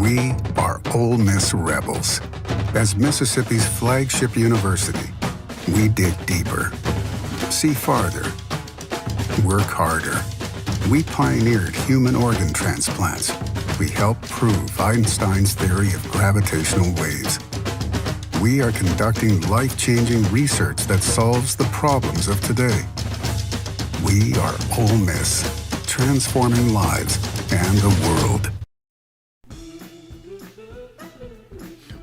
We are Ole Miss Rebels. As Mississippi's flagship university, we dig deeper, see farther, work harder. We pioneered human organ transplants. We helped prove Einstein's theory of gravitational waves. We are conducting life-changing research that solves the problems of today. We are Ole Miss, transforming lives and the world.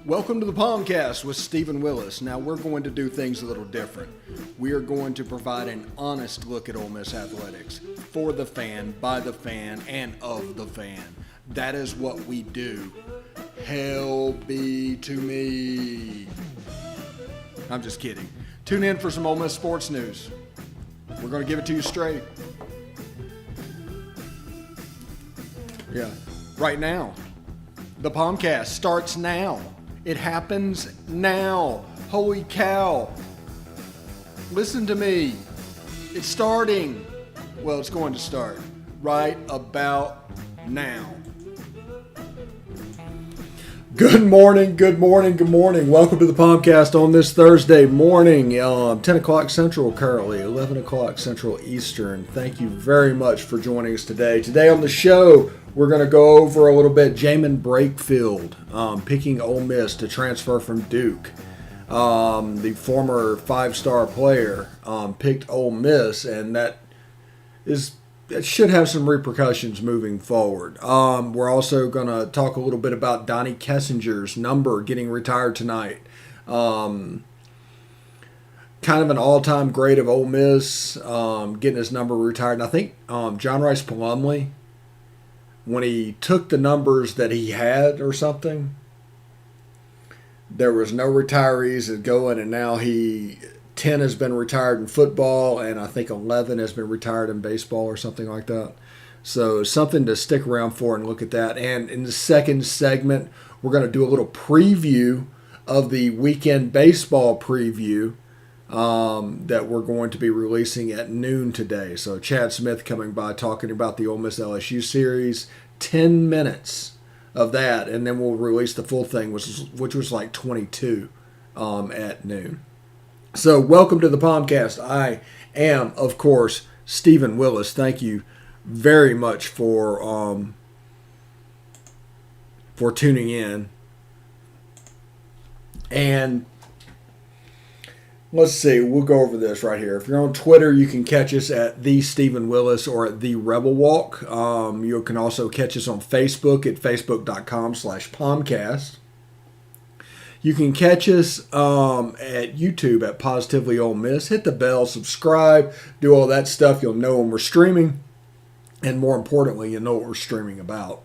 Welcome to the POMcast with Stephen Willis. Now we're going to do things a little different. We are going to provide an honest look at Ole Miss athletics for the fan, by the fan, and of the fan. That is what we do. Hell be to me. I'm just kidding. Tune in for some Ole Miss sports news. We're going to give it to you straight. Yeah, right now. The POMcast starts now. It happens now. Holy cow. Listen to me. It's starting. Well, it's going to start right about now. Good morning, good morning, good morning. Welcome to the POMcast on this Thursday morning, 10 o'clock Central currently, 11 o'clock Central Eastern. Thank you very much for joining us today. Today on the show, we're going to go over a little bit Jaemyn Brakefield picking Ole Miss to transfer from Duke. The former five-star player picked Ole Miss, and that should have some repercussions moving forward. We're also going to talk a little bit about Donnie Kessinger's number getting retired tonight. Kind of an all-time great of Ole Miss, getting his number retired. And I think John Rice Plumlee, when he took the numbers that he had or something, there was no retirees going, and now 10 has been retired in football, and I think 11 has been retired in baseball or something like that. So something to stick around for and look at that. And in the second segment, we're going to do a little preview of the weekend baseball preview that we're going to be releasing at noon today. So Chad Smith coming by talking about the Ole Miss LSU series, 10 minutes of that, and then we'll release the full thing, which was like 22 at noon. So welcome to the POMcast. I am, of course, Stephen Willis. Thank you very much for tuning in. And let's see, we'll go over this right here. If you're on Twitter, you can catch us at The Stephen Willis or at The Rebel Walk. You can also catch us on Facebook at facebook.com/POMcast. You can catch us at YouTube at Positively Ole Miss. Hit the bell, subscribe, do all that stuff. You'll know when we're streaming. And more importantly, you'll know what we're streaming about.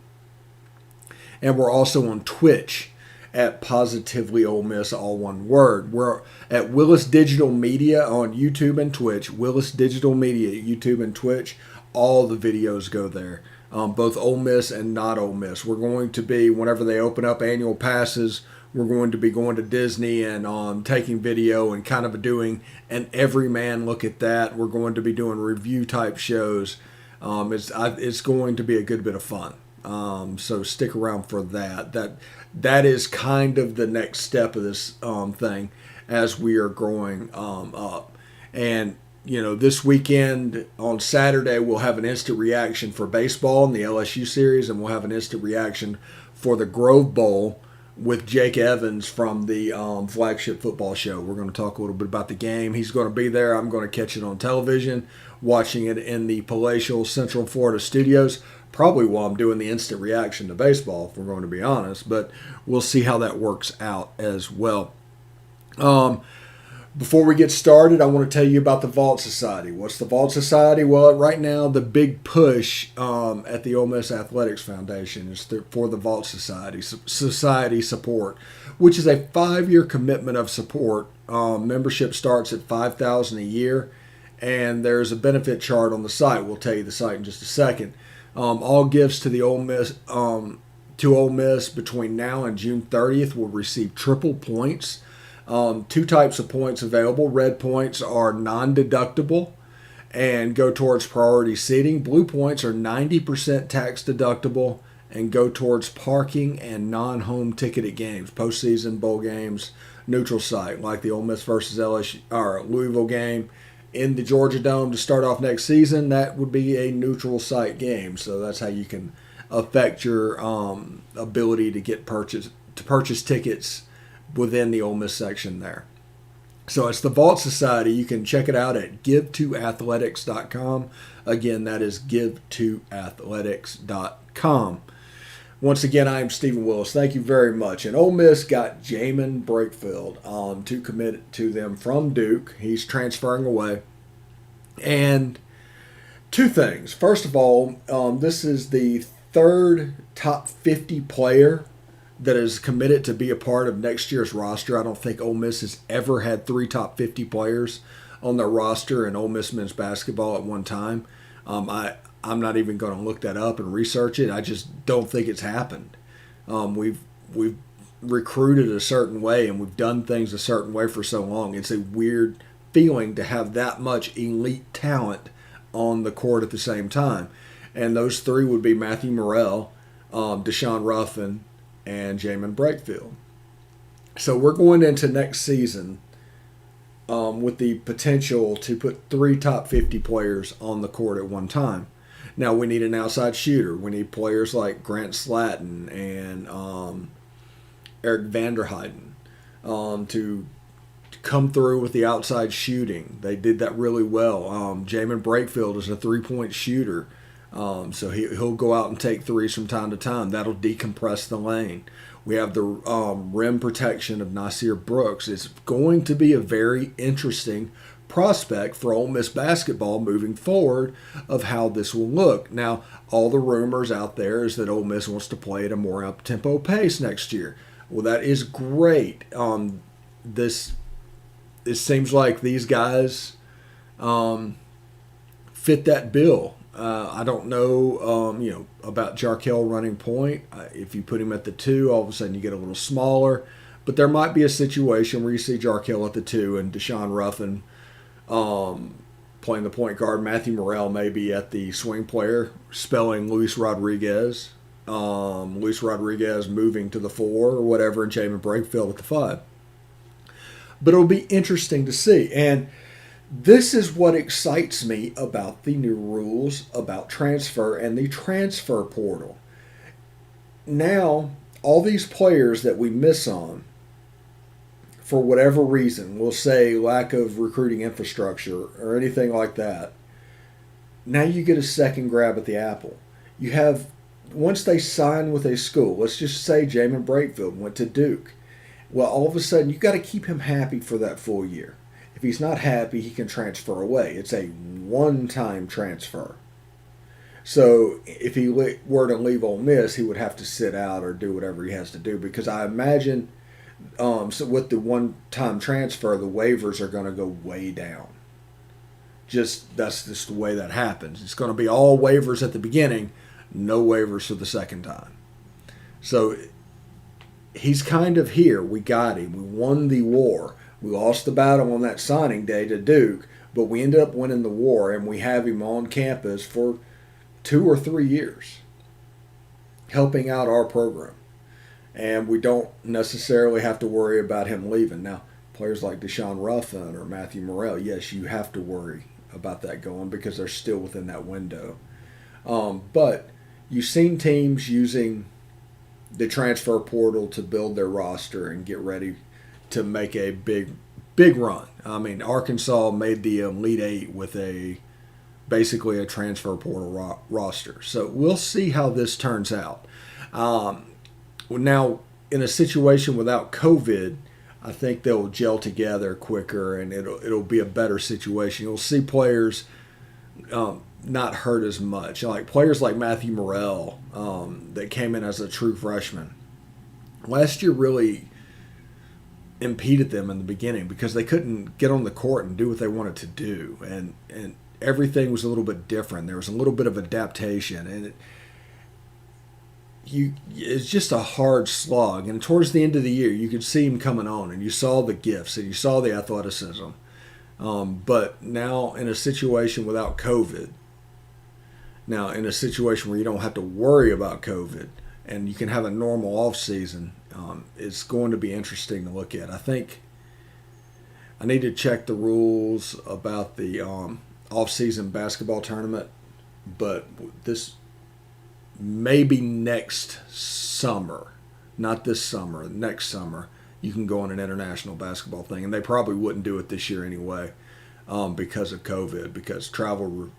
And we're also on Twitch at Positively Ole Miss, all one word. We're at Willis Digital Media on YouTube and Twitch. Willis Digital Media, YouTube and Twitch. All the videos go there. Both Ole Miss and not Ole Miss. We're going to be, whenever they open up annual passes, we're going to be going to Disney and taking video and kind of doing an everyman look at that. We're going to be doing review type shows. It's going to be a good bit of fun. So stick around for that. That is kind of the next step of this thing as we are growing up. And this weekend on Saturday we'll have an instant reaction for baseball in the LSU series, and we'll have an instant reaction for the Grove Bowl with Jake Evans from the flagship football show. We're going to talk a little bit about the game. He's going to be there. I'm going to catch it on television, watching it in the palatial Central Florida studios, probably while I'm doing the instant reaction to baseball, if we're going to be honest. But we'll see how that works out as well. Before we get started, I want to tell you about the Vault Society. What's the Vault Society? Well, right now, the big push at the Ole Miss Athletics Foundation is for the Vault Society support, which is a 5-year commitment of support. Membership starts at $5,000 a year, and there's a benefit chart on the site. We'll tell you the site in just a second. All gifts to the Ole Miss between now and June 30th will receive triple points. 2 types of points available. Red points are non-deductible and go towards priority seating. Blue points are 90% tax deductible and go towards parking and non-home ticketed games, postseason bowl games, neutral site, like the Ole Miss versus LSU or Louisville game in the Georgia Dome to start off next season. That would be a neutral site game, so that's how you can affect your ability to purchase tickets within the Ole Miss section there. So it's the Vault Society. You can check it out at give2athletics.com. Again, that is give2athletics.com. Once again, I am Stephen Willis. Thank you very much. And Ole Miss got Jaemyn Brakefield to commit to them from Duke. He's transferring away. And two things. First of all, this is the third top 50 player that is committed to be a part of next year's roster. I don't think Ole Miss has ever had 3 top 50 players on their roster in Ole Miss men's basketball at one time. I'm not even going to look that up and research it. I just don't think it's happened. We've recruited a certain way and we've done things a certain way for so long. It's a weird feeling to have that much elite talent on the court at the same time. And those 3 would be Matthew Morrell, Deshaun Ruffin, and Jaemyn Brakefield. So we're going into next season with the potential to put 3 top 50 players on the court at one time. Now we need an outside shooter. We need players like Grant Slatton and Eric Vanderheiden to come through with the outside shooting. They did that really well. Jaemyn Brakefield is a 3-point shooter. So he'll go out and take threes from time to time. That'll decompress the lane. We have the rim protection of Nasir Brooks. It's going to be a very interesting prospect for Ole Miss basketball moving forward of how this will look. Now, all the rumors out there is that Ole Miss wants to play at a more up-tempo pace next year. Well, that is great. It seems like these guys fit that bill. I don't know, about Jarkel running point. If you put him at the 2, all of a sudden you get a little smaller. But there might be a situation where you see Jarkel at the 2 and Deshaun Ruffin playing the point guard. Matthew Morrell may be at the swing player, spelling Luis Rodriguez. Luis Rodriguez moving to the 4 or whatever, and Jaemyn Brakefield at the 5. But it'll be interesting to see. And this is what excites me about the new rules about transfer and the transfer portal. Now, all these players that we miss on, for whatever reason, we'll say lack of recruiting infrastructure or anything like that, now you get a second grab at the apple. You have, once they sign with a school, let's just say Jaemyn Brakefield went to Duke. Well, all of a sudden, you've got to keep him happy for that full year. If he's not happy, he can transfer away. It's a one-time transfer. So if he were to leave Ole Miss, he would have to sit out or do whatever he has to do. Because I imagine so with the one-time transfer, the waivers are going to go way down. That's just the way that happens. It's going to be all waivers at the beginning, no waivers for the second time. So he's kind of here. We got him. We won the war. We lost the battle on that signing day to Duke, but we ended up winning the war, and we have him on campus for 2 or 3 years, helping out our program. And we don't necessarily have to worry about him leaving. Now, players like Deshaun Ruffin or Matthew Morrell, yes, you have to worry about that going because they're still within that window. But you've seen teams using the transfer portal to build their roster and get ready to make a big run. I mean, Arkansas made the Elite Eight with basically a transfer portal roster. So we'll see how this turns out. Now, in a situation without COVID, I think they'll gel together quicker and it'll be a better situation. You'll see players not hurt as much. Like players like Matthew Morrell that came in as a true freshman. Last year really impeded them in the beginning because they couldn't get on the court and do what they wanted to do, and everything was a little bit different. There was a little bit of adaptation, and it's just a hard slog. And towards the end of the year, you could see him coming on, and you saw the gifts, and you saw the athleticism. But now in a situation without COVID, Now, in a situation where you don't have to worry about COVID and you can have a normal off season, it's going to be interesting to look at. I think I need to check the rules about the off-season basketball tournament, but this maybe next summer, not this summer, next summer, you can go on an international basketball thing, and they probably wouldn't do it this year anyway because of COVID, because travel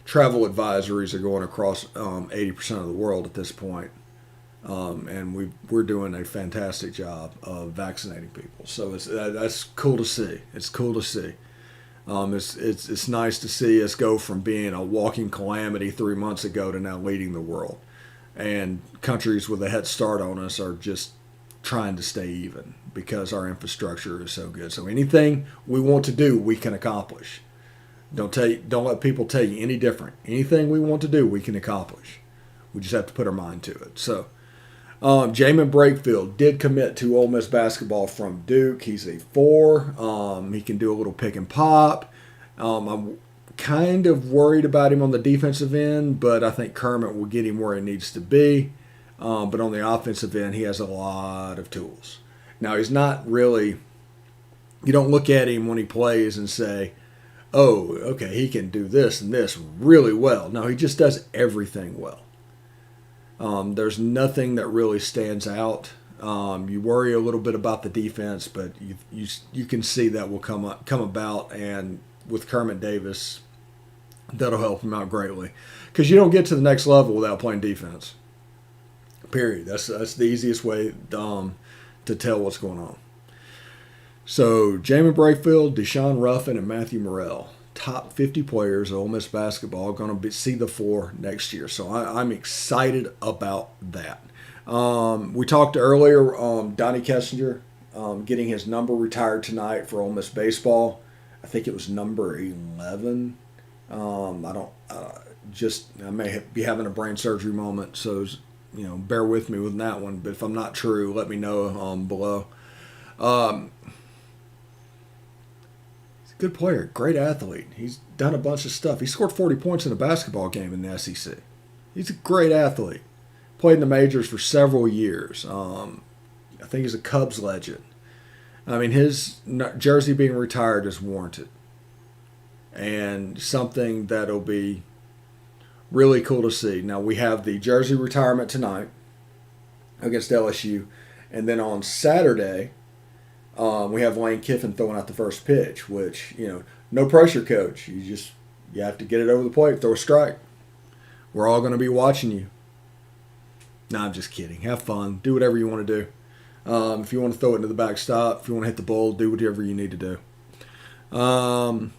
advisories are going across 80% of the world at this point. And we're doing a fantastic job of vaccinating people, so that's cool to see. It's cool to see. It's nice to see us go from being a walking calamity 3 months ago to now leading the world, and countries with a head start on us are just trying to stay even because our infrastructure is so good. So anything we want to do, we can accomplish. Don't let people tell you any different. Anything we want to do, we can accomplish. We just have to put our mind to it. So. Jaemyn Brakefield did commit to Ole Miss basketball from Duke. He's a 4. He can do a little pick and pop. I'm kind of worried about him on the defensive end, but I think Kermit will get him where he needs to be. But on the offensive end, he has a lot of tools. Now, he's not really – you don't look at him when he plays and say, oh, okay, he can do this and this really well. No, he just does everything well. There's nothing that really stands out. You worry a little bit about the defense, but you can see that will come about, and with Kermit Davis, that'll help him out greatly, because you don't get to the next level without playing defense. Period. That's the easiest way to tell what's going on. So Jaemyn Brakefield, Deshaun Ruffin, and Matthew Morrell, top 50 players of Ole Miss basketball, going to see the floor next year. So I'm excited about that. We talked earlier, Donnie Kessinger getting his number retired tonight for Ole Miss baseball. I think it was number 11. I may be having a brain surgery moment, so bear with me with that one. But if I'm not true, let me know below. Good player, great athlete. He's done a bunch of stuff. He scored 40 points in a basketball game in the SEC. He's a great athlete. Played in the majors for several years. I think he's a Cubs legend. I mean, his jersey being retired is warranted. And something that'll be really cool to see. Now, we have the jersey retirement tonight against LSU. And then on Saturday, we have Lane Kiffin throwing out the first pitch, which, no pressure, coach. You have to get it over the plate, throw a strike. We're all going to be watching you. No, I'm just kidding. Have fun. Do whatever you want to do. If you want to throw it into the backstop, if you want to hit the ball, do whatever you need to do. We're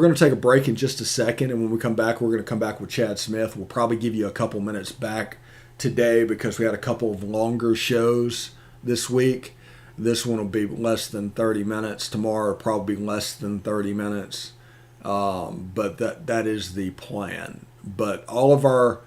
going to take a break in just a second, and when we come back, we're going to come back with Chad Smith. We'll probably give you a couple minutes back today because we had a couple of longer shows this week. This one will be less than 30 minutes. Tomorrow will probably be less than 30 minutes. But that is the plan. But all of our,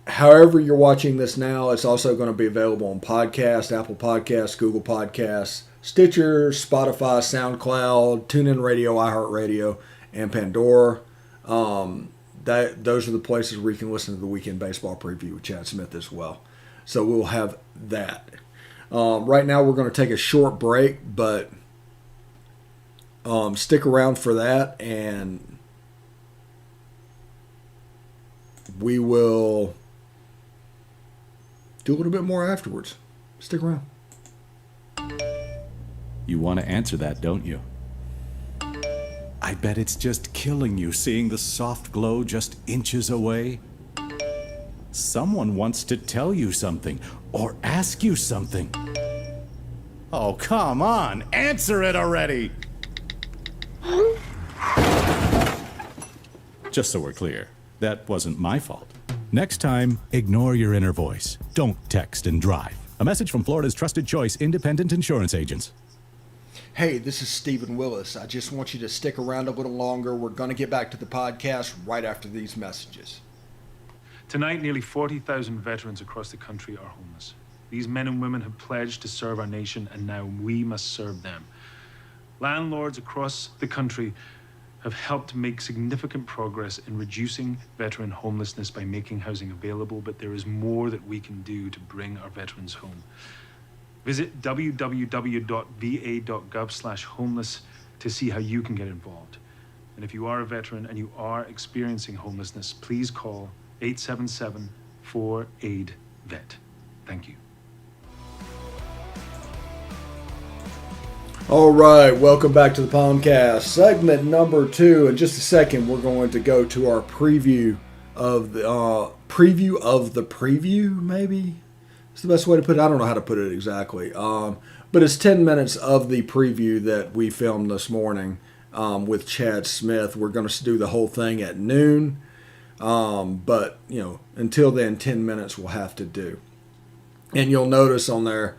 however you're watching this now, it's also going to be available on podcast, Apple Podcasts, Google Podcasts, Stitcher, Spotify, SoundCloud, TuneIn Radio, iHeartRadio, and Pandora. Those are the places where you can listen to the Weekend Baseball Preview with Chad Smith as well. So we'll have that. Right now we're going to take a short break, but stick around for that, and we will do a little bit more afterwards. Stick around. You want to answer that, don't you? I bet it's just killing you seeing the soft glow just inches away. Someone wants to tell you something or ask you something. Oh, come on, answer it already! Just so we're clear, that wasn't my fault. Next time, ignore your inner voice. Don't text and drive. A message from Florida's trusted choice independent insurance agents. Hey, this is Stephen Willis. I just want you to stick around a little longer. We're going to get back to the podcast right after these messages. Tonight, nearly 40,000 veterans across the country are homeless. These men and women have pledged to serve our nation, and now we must serve them. Landlords across the country have helped make significant progress in reducing veteran homelessness by making housing available, but there is more that we can do to bring our veterans home. Visit www.va.gov/homeless to see how you can get involved. And if you are a veteran and you are experiencing homelessness, please call 877-4AID-VET. Thank you. All right, welcome back to the POMcast, segment number 2. In just a second, we're going to go to our preview of the preview. Maybe it's the best way to put it. I don't know how to put it exactly, but it's 10 minutes of the preview that we filmed this morning with Chad Smith. We're going to do the whole thing at noon, but until then, 10 minutes we'll have to do. And you'll notice on there,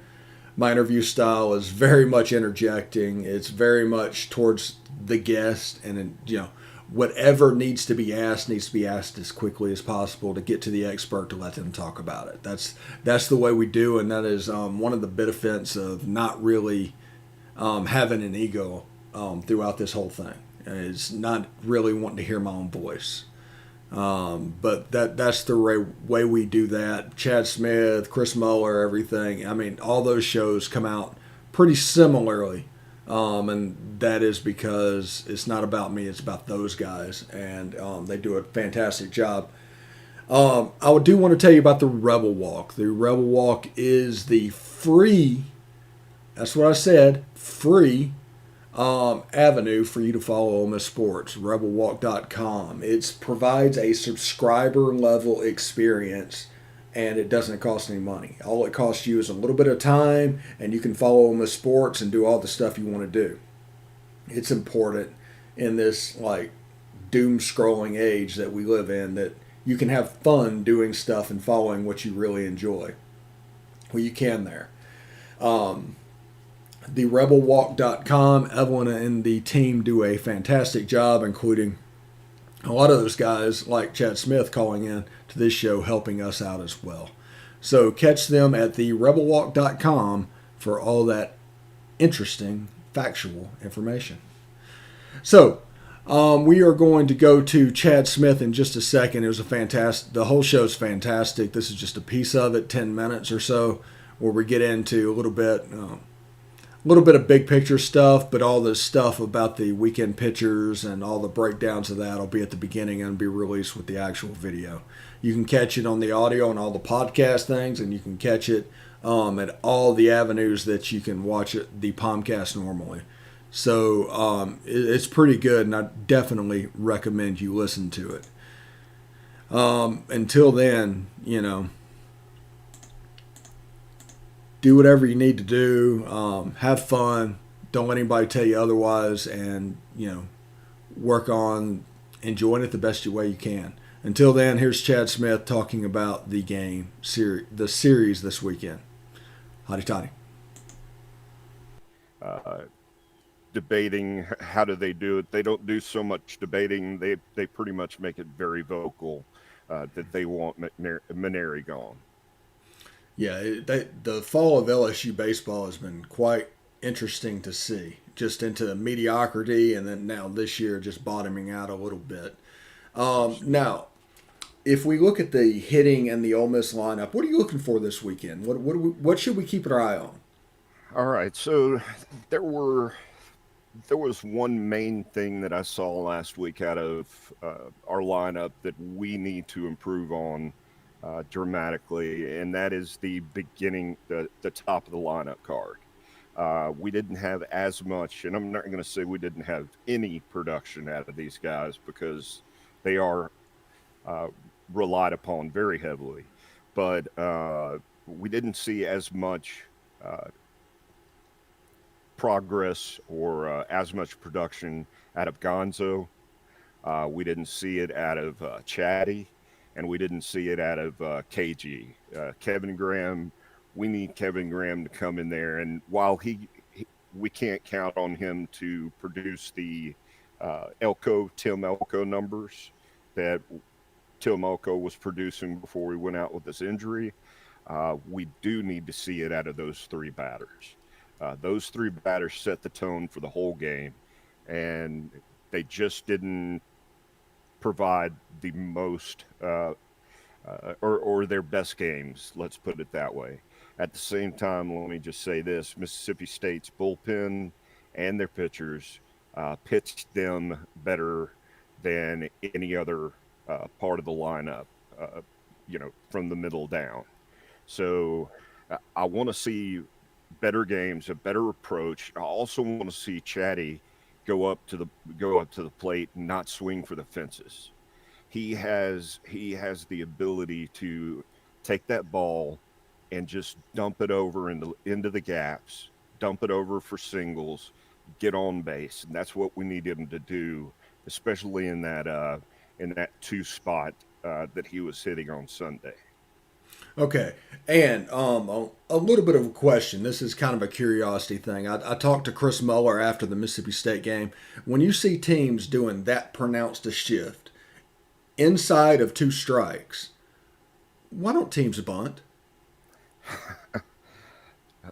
my interview style is very much interjecting. It's very much towards the guest, and whatever needs to be asked as quickly as possible to get to the expert to let them talk about it. That's the way we do, and that is one of the benefits of not really having an ego throughout this whole thing. It's not really wanting to hear my own voice. But that's the way we do that. Chad Smith, Chris Muller, everything. I mean, all those shows come out pretty similarly. And that is because it's not about me, it's about those guys. And they do a fantastic job. I do want to tell you about the Rebel Walk. The Rebel Walk is the free, that's what I said, free avenue for you to follow Ole Miss sports, rebelwalk.com. It provides a subscriber level experience, and it doesn't cost any money. All it costs you is a little bit of time, and you can follow Ole Miss sports and do all the stuff you want to do. It's important in this doom scrolling age that we live in that you can have fun doing stuff and following what you really enjoy. Well, you can there. The rebelwalk.com, Evelyn and the team do a fantastic job, including a lot of those guys like Chad Smith calling in to this show, helping us out as well. So catch them at the rebelwalk.com for all that interesting, factual information. So we are going to go to Chad Smith in just a second. It was the whole show's fantastic. This is just a piece of it, 10 minutes or so, where we get into a little bit of big picture stuff, but all the stuff about the weekend pictures and all the breakdowns of that will be at the beginning and be released with the actual video. You can catch it on the audio and all the podcast things, and you can catch it at all the avenues that you can watch it, the POMcast normally. So it's pretty good, and I definitely recommend you listen to it. Until then, do whatever you need to do. Have fun. Don't let anybody tell you otherwise, and work on enjoying it the best way you can. Until then, here's Chad Smith talking about the game, the series this weekend. Hotty toddy. Debating, how do they do it? They don't do so much debating. They pretty much make it very vocal that they want Maneri gone. Yeah, the fall of LSU baseball has been quite interesting to see. Just into mediocrity, and then now this year just bottoming out a little bit. Now, if we look at the hitting and the Ole Miss lineup, what are you looking for this weekend? What should we keep our eye on? All right, so there was one main thing that I saw last week out of our lineup that we need to improve on dramatically, and that is the beginning, the top of the lineup card. We didn't have as much, and I'm not going to say we didn't have any production out of these guys because they are relied upon very heavily, but we didn't see as much progress or as much production out of Gonzo. We didn't see it out of Chatty, and we didn't see it out of KG. Kevin Graham, we need Kevin Graham to come in there, and while we can't count on him to produce the Tim Elko numbers that Tim Elko was producing before we went out with this injury, we do need to see it out of those three batters. Those three batters set the tone for the whole game, and They just didn't provide the most or their best games. Let's put it that way. At the same time, let me just say this: Mississippi State's bullpen and their pitchers pitched them better than any other part of the lineup. From the middle down. So I want to see better games, a better approach. I also want to see Chatty go up to the plate and not swing for the fences. He has the ability to take that ball and just dump it over into the gaps, dump it over for singles, get on base, and that's what we need him to do, especially in that two spot that he was hitting on Sunday. Okay, and a little bit of a question. This is kind of a curiosity thing. I talked to Chris Muller after the Mississippi State game. When you see teams doing that pronounced a shift inside of two strikes, why don't teams bunt?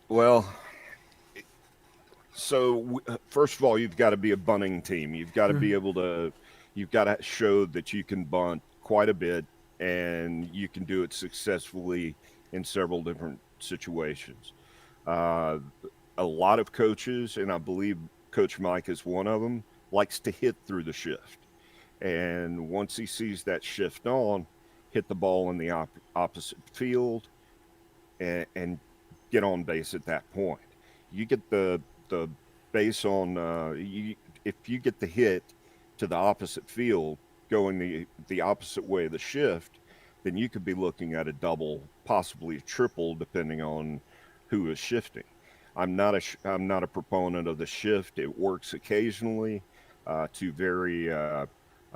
Well, so first of all, you've got to be a bunting team. You've got to show that you can bunt quite a bit and you can do it successfully in several different situations. Uh, a lot of coaches, and I believe Coach Mike is one of them, likes to hit through the shift. And once he sees that shift on, hit the ball in the opposite field and get on base at that point. You get the base on if you get the hit to the opposite field going the opposite way of the shift, then you could be looking at a double, possibly a triple, depending on who is shifting. I'm not a proponent of the shift. It works occasionally to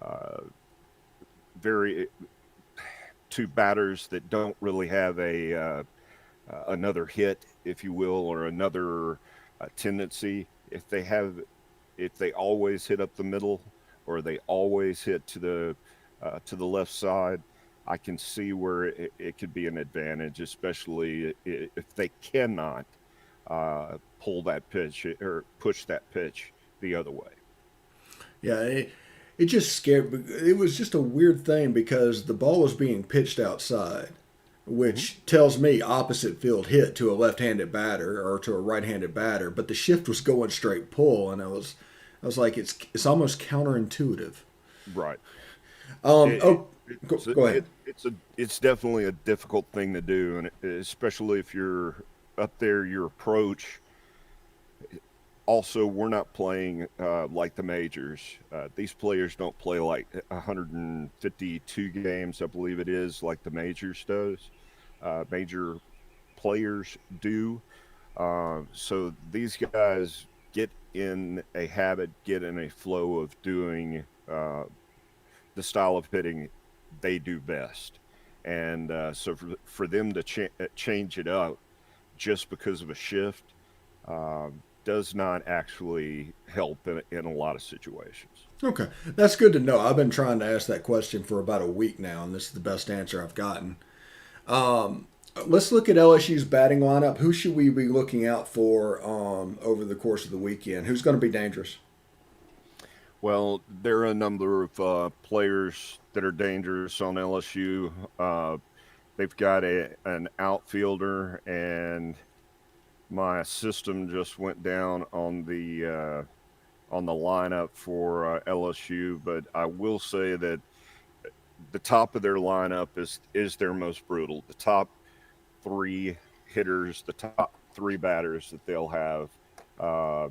uh, very to batters that don't really have another hit, if you will, or another tendency. If they always hit up the middle, or they always hit to the left side, I can see where it could be an advantage, especially if they cannot pull that pitch or push that pitch the other way. Yeah, it just scared. It was just a weird thing because the ball was being pitched outside, which tells me opposite field hit to a left-handed batter or to a right-handed batter, but the shift was going straight pull, and I was like, it's almost counterintuitive. Right. Um, It, oh, go ahead. it's definitely a difficult thing to do, and especially if you're up there, your approach. Also, we're not playing like the majors. These players don't play like 152 games, I believe it is, like the majors does. Major players do. So these guys get in a habit, get in a flow of doing the style of hitting they do best. And so for them to change it up just because of a shift does not actually help in a lot of situations. Okay, that's good to know. I've been trying to ask that question for about a week now, and this is the best answer I've gotten. Let's look at LSU's batting lineup. Who should we be looking out for over the course of the weekend? Who's going to be dangerous? Well, there are a number of players that are dangerous on LSU. They've got an outfielder, and my system just went down on the lineup for LSU. But I will say that the top of their lineup is their most brutal. The top three hitters, the top three batters that they'll have. Uh,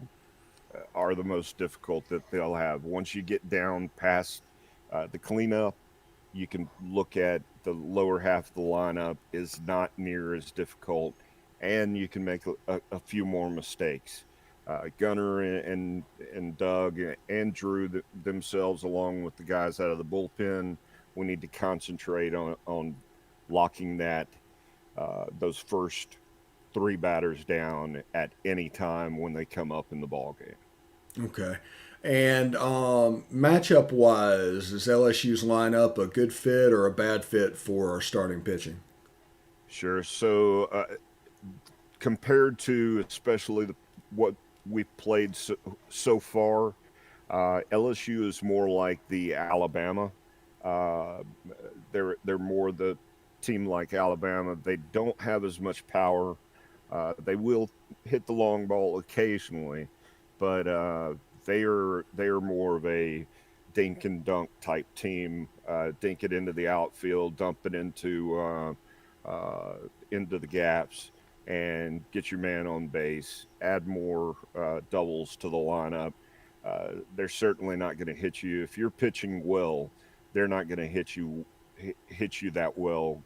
are the most difficult that they'll have. Once you get down past the cleanup, you can look at the lower half of the lineup is not near as difficult, and you can make a few more mistakes. Gunner and Doug and Drew themselves, along with the guys out of the bullpen, we need to concentrate on locking those first three batters down at any time when they come up in the ball game. Okay. And matchup wise, is LSU's lineup a good fit or a bad fit for our starting pitching? Sure. So compared to especially what we've played so far, LSU is more like the Alabama. Uh, they're more the team like Alabama. They don't have as much power. They will hit the long ball occasionally, but they are more of a dink and dunk type team. Dink it into the outfield, dump it into the gaps, and get your man on base. Add more doubles to the lineup. They're certainly not going to hit you if you're pitching well. They're not going to hit you that well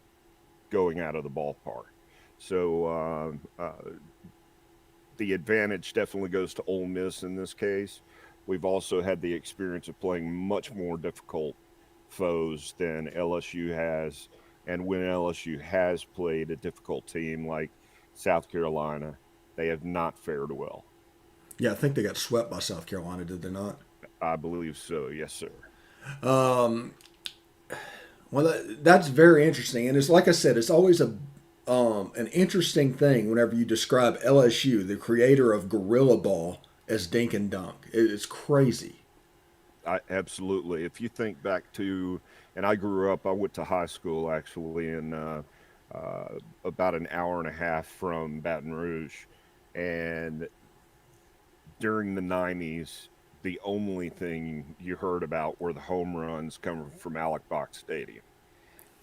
going out of the ballpark. So the advantage definitely goes to Ole Miss in this case. We've also had the experience of playing much more difficult foes than LSU has. And when LSU has played a difficult team like South Carolina, they have not fared well. Yeah, I think they got swept by South Carolina, did they not? I believe so. Yes, sir. Well, that's very interesting, and it's like I said, it's always an interesting thing whenever you describe LSU, the creator of Gorilla Ball, as dink and dunk. It's crazy. Absolutely. If you think back to, and I grew up, I went to high school actually in about an hour and a half from Baton Rouge, and during the 90s, the only thing you heard about were the home runs coming from Alec Box Stadium.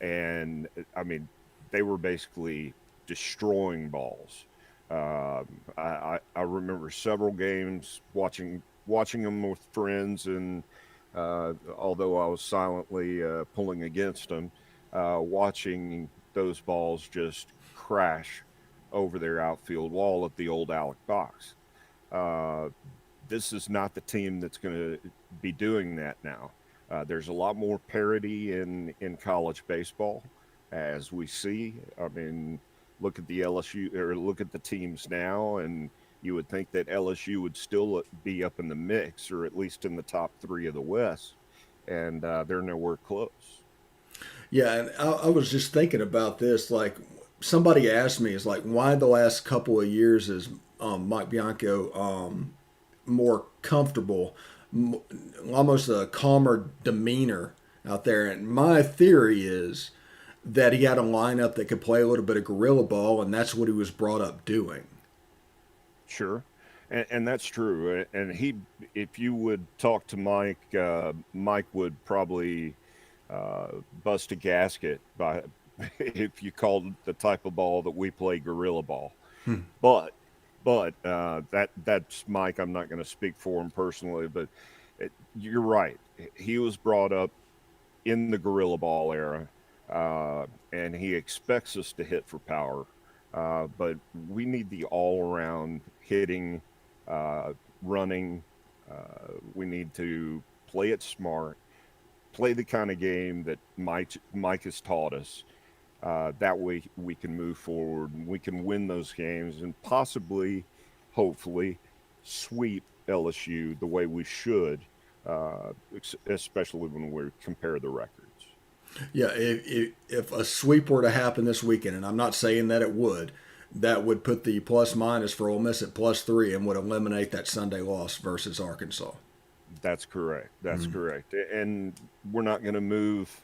And I mean, they were basically destroying balls. I remember several games watching them with friends, and although I was silently pulling against them, watching those balls just crash over their outfield wall at the old Alec Box. Uh, this is not the team that's going to be doing that now. There's a lot more parity in college baseball, as we see. I mean, look at the LSU or look at the teams now, and you would think that LSU would still be up in the mix, or at least in the top three of the West, and they're nowhere close. Yeah, and I was just thinking about this. Like, somebody asked me, is like, why the last couple of years is Mike Bianco more comfortable, almost a calmer demeanor out there? And my theory is that he had a lineup that could play a little bit of gorilla ball, and that's what he was brought up doing. Sure, and that's true. And if you would talk to Mike, Mike would probably bust a gasket by if you called the type of ball that we play gorilla ball. But that's Mike. I'm not going to speak for him personally, but you're right. He was brought up in the gorilla ball era, and he expects us to hit for power. But we need the all-around hitting, running. We need to play it smart, play the kind of game that Mike has taught us. That way we can move forward and we can win those games and possibly, hopefully, sweep LSU the way we should, especially when we compare the records. Yeah, if a sweep were to happen this weekend, and I'm not saying that it would, that would put the plus minus for Ole Miss at +3 and would eliminate that Sunday loss versus Arkansas. That's correct. That's correct. And we're not going to move.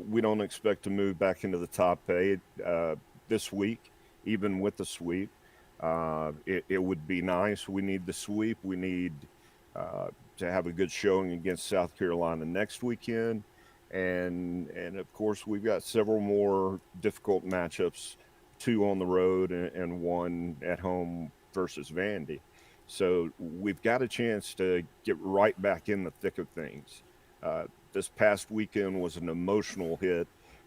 We don't expect to move back into the top 8 this week, even with the sweep. It would be nice. We need the sweep. We need to have a good showing against South Carolina next weekend. And of course, we've got several more difficult matchups, 2 on the road and 1 at home versus Vandy. So we've got a chance to get right back in the thick of things. This past weekend was an emotional hit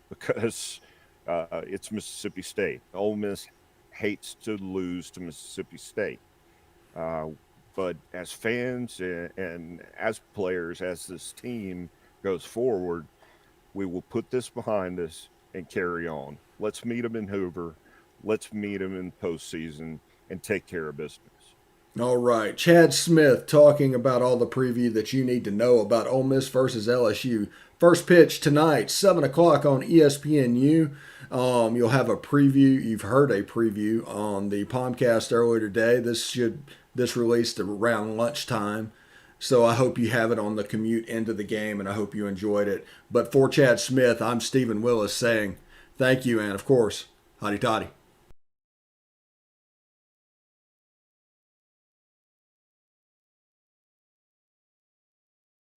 because it's Mississippi State. Ole Miss hates to lose to Mississippi State. But as fans and as players, as this team goes forward, we will put this behind us and carry on. Let's meet them in Hoover. Let's meet them in postseason and take care of business. All right, Chad Smith talking about all the preview that you need to know about Ole Miss versus LSU. First pitch tonight, 7 o'clock on ESPNU. You'll have a preview. You've heard a preview on the POMcast earlier today. This released around lunchtime. So I hope you have it on the commute into the game, and I hope you enjoyed it. But for Chad Smith, I'm Stephen Willis saying thank you, and of course, hotty toddy.